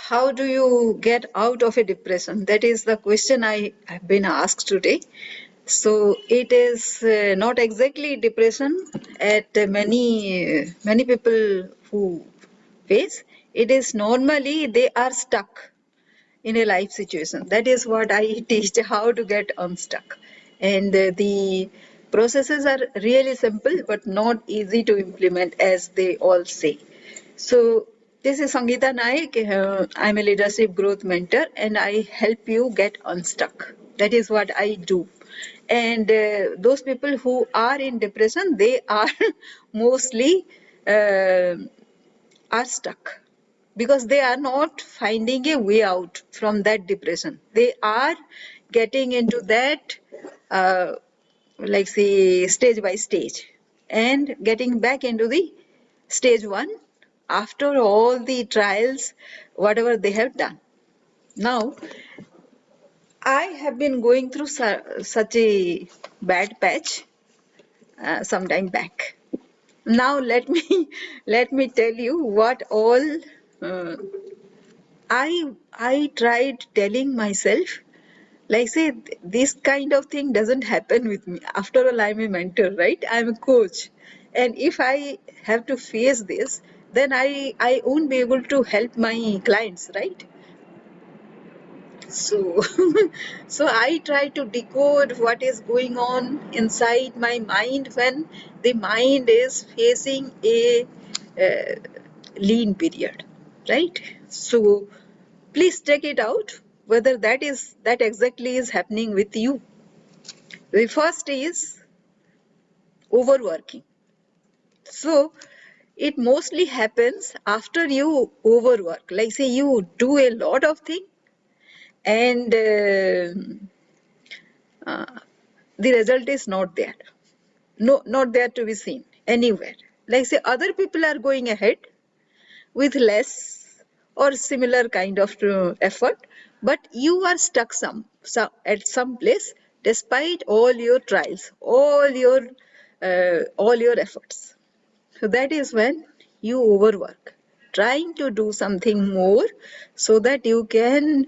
how do you get out of a depression? That is the question I have been asked today. So it is not exactly depression at many people who face. It is normally they are stuck in a life situation. That is what I teach, how to get unstuck. And the processes are really simple but not easy to implement as they all say. So this is Sangeeta Naik. I'm a leadership growth mentor and I help you get unstuck. That is what I do. And those people who are in depression, they are mostly are stuck because they are not finding a way out from that depression. They are getting into that, like say, stage by stage and getting back into the stage one after all the trials, whatever they have done. Now, I have been going through such a bad patch some time back. Now let me tell you what all uh, I tried telling myself, like say this kind of thing doesn't happen with me. After all, I'm a mentor, right? I'm a coach, and if I have to face this, then I won't be able to help my clients, right? So so I try to decode what is going on inside my mind when the mind is facing a uh, lean period, right? So please check it out whether that exactly is happening with you. The first is overworking. So it mostly happens after you overwork. Like say you do a lot of things and the result is not there. No, not there to be seen anywhere. Like say other people are going ahead with less or similar kind of effort, but you are stuck at some place despite all your trials, all your efforts. So that is when you overwork, trying to do something more so that you can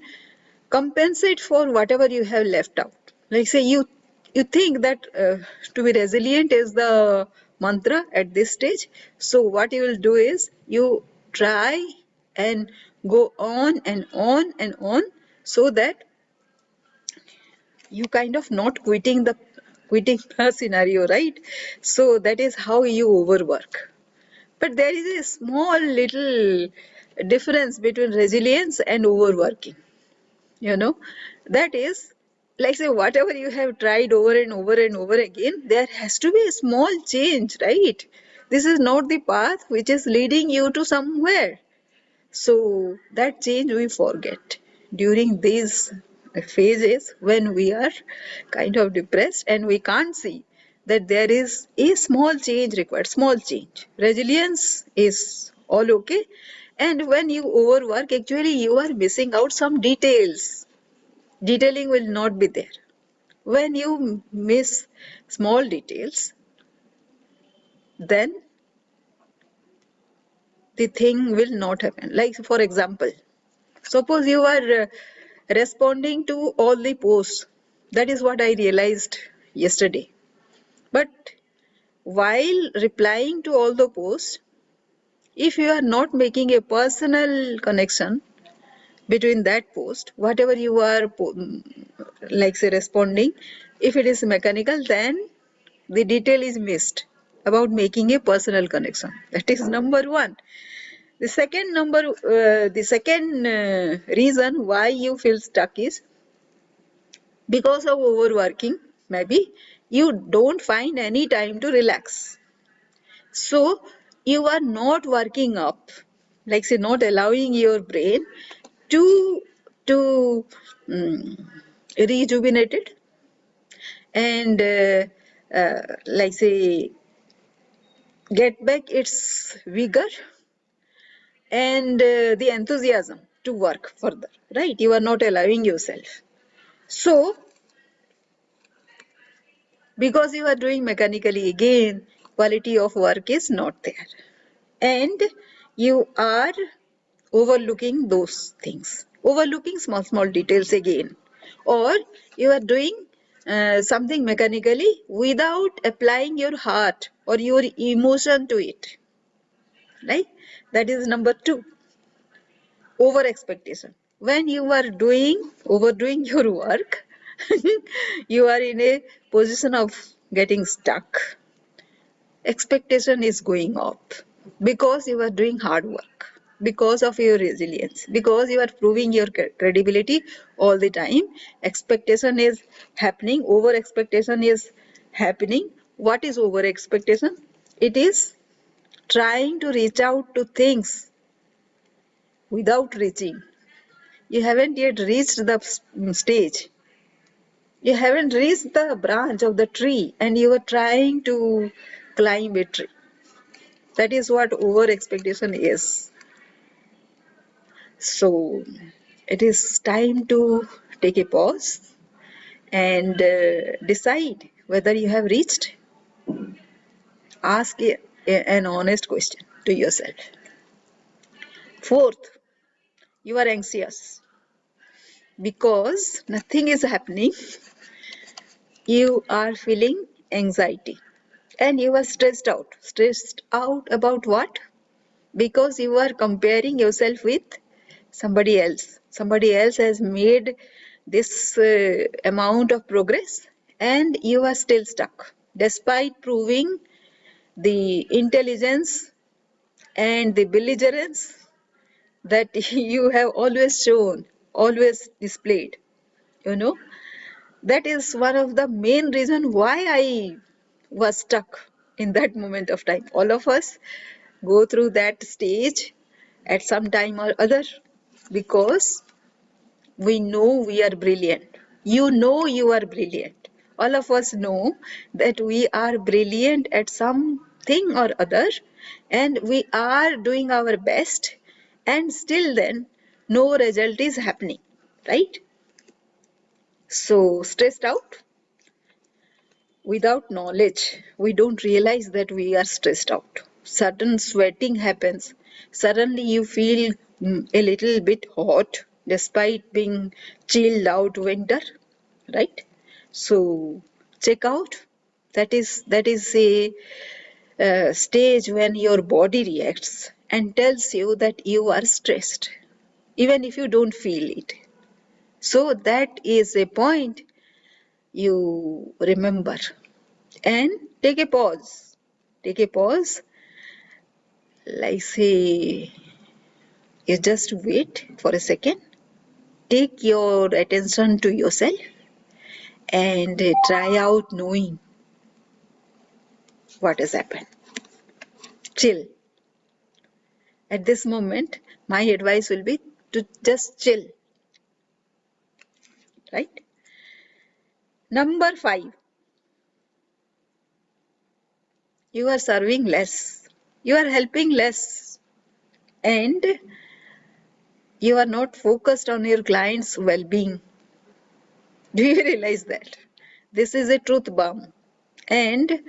compensate for whatever you have left out. Like say you think that to be resilient is the mantra at this stage. So what you will do is you try and go on and on and on so that you kind of not quitting the scenario, right? So that is how you overwork. But there is a small little difference between resilience and overworking. You know, that is, like say whatever you have tried over and over and over again, there has to be a small change, right? This is not the path which is leading you to somewhere. So that change we forget during these phases when we are kind of depressed and we can't see that there is a small change required, small change. Resilience is all okay. And when you overwork, actually you are missing out some details. Detailing will not be there. When you miss small details, then the thing will not happen. Like for example, suppose you are responding to all the posts. That is what I realized yesterday. But while replying to all the posts, if you are not making a personal connection between that post, whatever you are like say responding, if it is mechanical, then the detail is missed about making a personal connection. That is number one. The second reason why you feel stuck is because of overworking. Maybe you don't find any time to relax. So you are not working up, like say, not allowing your brain to to rejuvenate it and like say get back its vigor and the enthusiasm to work further, right? You are not allowing yourself. So, because you are doing mechanically again, quality of work is not there. And you are overlooking those things, overlooking small details again, or you are doing something mechanically without applying your heart or your emotion to it, right? That is number two, over expectation. When you are overdoing your work, you are in a position of getting stuck. Expectation is going up because you are doing hard work, because of your resilience, because you are proving your credibility all the time. Expectation is happening, over expectation is happening. What is over expectation? It is trying to reach out to things without reaching. You haven't yet reached the stage, you haven't reached the branch of the tree, and you are trying to climb a tree. That is what over expectation is. So it is time to take a pause and decide whether you have reached. Ask an honest question to yourself. Fourth, you are anxious because nothing is happening. You are feeling anxiety and you are stressed out. Stressed out about what? Because you are comparing yourself with somebody else. Somebody else has made this amount of progress and you are still stuck despite proving the intelligence and the belligerence that you have always shown, always displayed. You know, that is one of the main reason why I was stuck in that moment of time. All of us go through that stage at some time or other because we know we are brilliant. You know you are brilliant. All of us know that we are brilliant at something or other and we are doing our best, and still then no result is happening, right? So stressed out. Without knowledge, we don't realize that we are stressed out. Sudden sweating happens. Suddenly you feel a little bit hot despite being chilled out winter, right? So check out. That is a stage when your body reacts and tells you that you are stressed, even if you don't feel it. So that is a point you remember. And take a pause. Take a pause, like say, you just wait for a second. Take your attention to yourself and try out knowing what has happened. Chill. At this moment, my advice will be to just chill. Right? Number 5. You are serving less. You are helping less. And you are not focused on your client's well-being. Do you realize that? This is a truth bomb and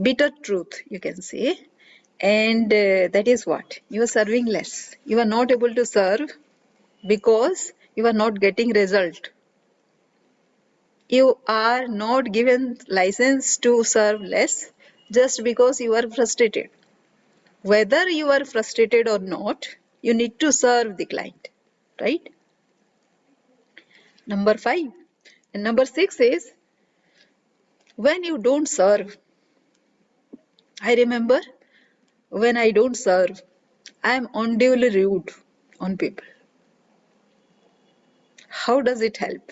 bitter truth, you can say. And that is what? You are serving less. You are not able to serve because you are not getting result. You are not given license to serve less just because you are frustrated. Whether you are frustrated or not, you need to serve the client, right? Number 5. And number 6 is when you don't serve. I remember when I don't serve, I am unduly rude on people. How does it help?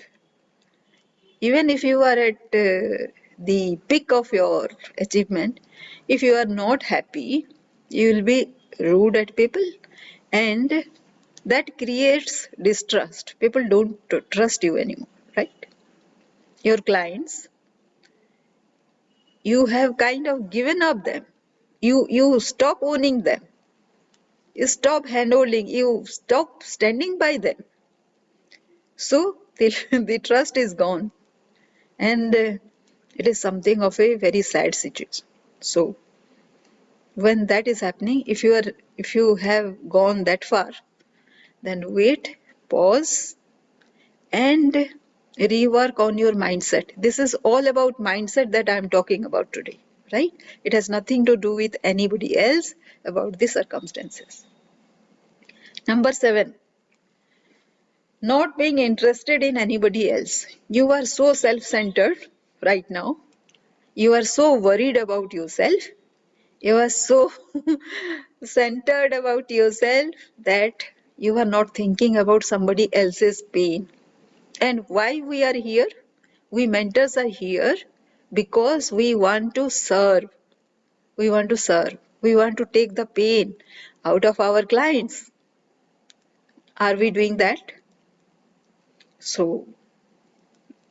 Even if you are at the peak of your achievement, if you are not happy, you will be rude at people, and that creates distrust. People don't trust you anymore, right? Your clients, you have kind of given up them. You stop owning them. You stop handholding. You stop standing by them. So the trust is gone, and it is something of a very sad situation. So when that is happening, if you have gone that far, then wait, pause, and rework on your mindset. This is all about mindset that I'm talking about today, right? It has nothing to do with anybody else about the circumstances. Number 7, not being interested in anybody else. You are so self-centered right now. You are so worried about yourself. You are so centered about yourself that you are not thinking about somebody else's pain. And why we are here? We mentors are here because we want to serve. We want to serve. We want to take the pain out of our clients. Are we doing that? So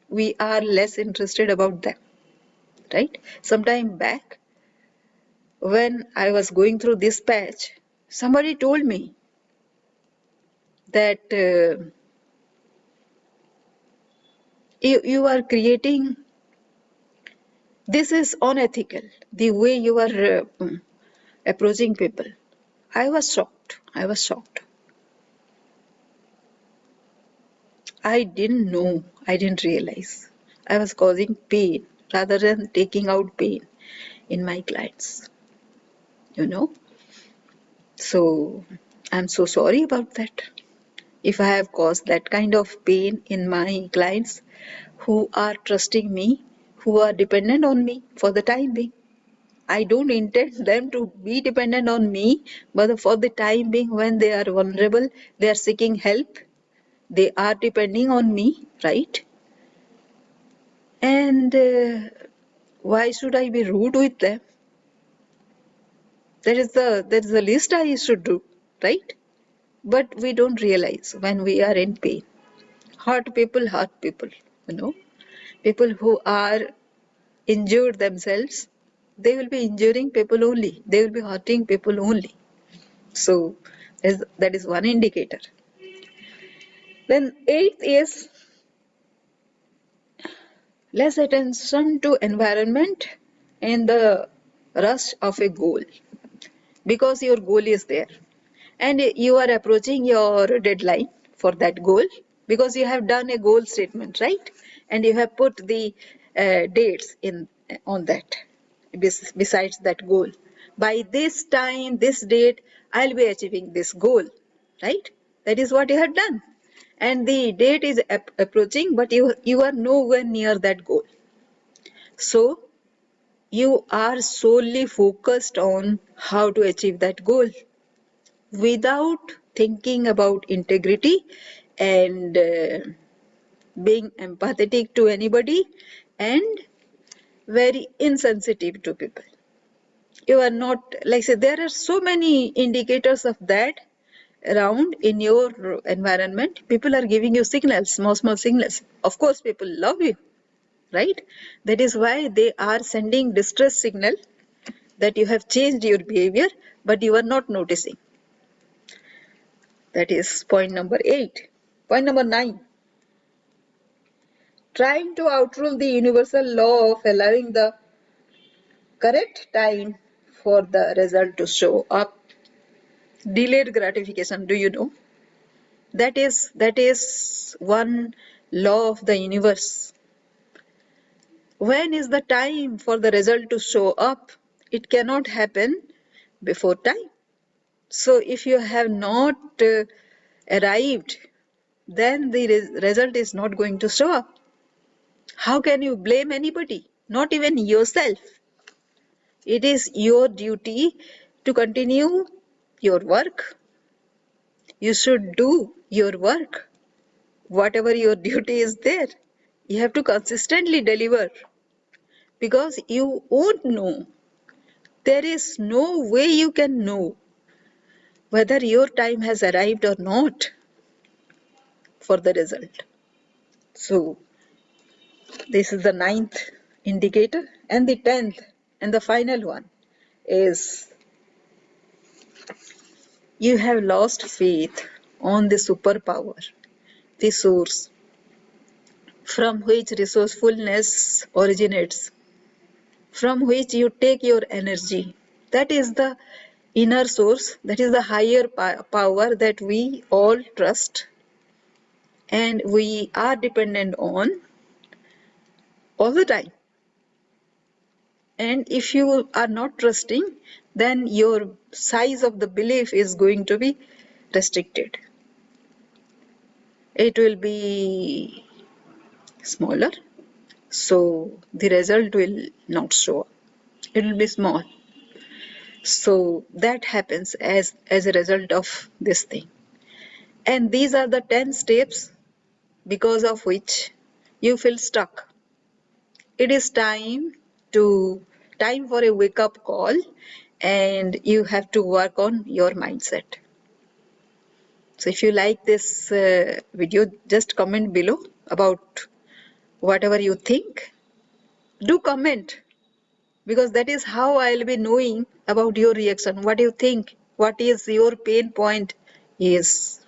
we are less interested about them, right? Sometime back, when I was going through this patch, somebody told me that you are creating, this is unethical, the way you are approaching people. I was shocked. I was shocked. I didn't know, I didn't realize I was causing pain rather than taking out pain in my clients, you know. So I'm so sorry about that. If I have caused that kind of pain in my clients who are trusting me, who are dependent on me for the time being. I don't intend them to be dependent on me, but for the time being when they are vulnerable, they are seeking help, they are depending on me, right? And why should I be rude with them? That is the least I should do, right? But we don't realize when we are in pain. Hurt people, you know. People who are injured themselves, they will be injuring people only. They will be hurting people only. So that is one indicator. Then 8th is less attention to environment and the rush of a goal, because your goal is there and you are approaching your deadline for that goal because you have done a goal statement, right? And you have put the dates in on that besides that goal. By this time, this date, I'll be achieving this goal, right? That is what you have done. And the date is approaching, but you are nowhere near that goal. So you are solely focused on how to achieve that goal without thinking about integrity and being empathetic to anybody and very insensitive to people. You are not, like say, there are so many indicators of that around in your environment. People are giving you signals, small signals. Of course, people love you, right? That is why they are sending distress signal that you have changed your behavior, but you are not noticing. That is point number 8. Point number 9. Trying to outrule the universal law of allowing the correct time for the result to show up. Delayed gratification, do you know? That is one law of the universe. When is the time for the result to show up? It cannot happen before time. So if you have not arrived, then the result is not going to show up. How can you blame anybody? Not even yourself. It is your duty to continue your work. You should do your work. Whatever your duty is there, you have to consistently deliver because you won't know. There is no way you can know whether your time has arrived or not for the result. So this is the 9th indicator, and the 10th and the final one is you have lost faith on the superpower, the source from which resourcefulness originates, from which you take your energy. That is the inner source, that is the higher power that we all trust and we are dependent on all the time. And if you are not trusting, then your size of the belief is going to be restricted. It will be smaller, so the result will not show up. It will be small. So that happens as a result of this thing. And these are the 10 steps because of which you feel stuck. It is time for a wake up call, and you have to work on your mindset. So if you like this video, just comment below about whatever you think. Do comment, because that is how I'll be knowing about your reaction, what you think, what is your pain point is,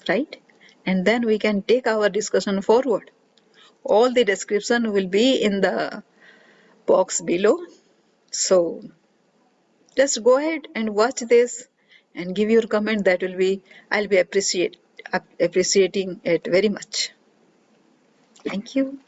right? And then we can take our discussion forward. All the description will be in the box below. So just go ahead and watch this and give your comment. That will be, I'll be appreciating it very much. Thank you.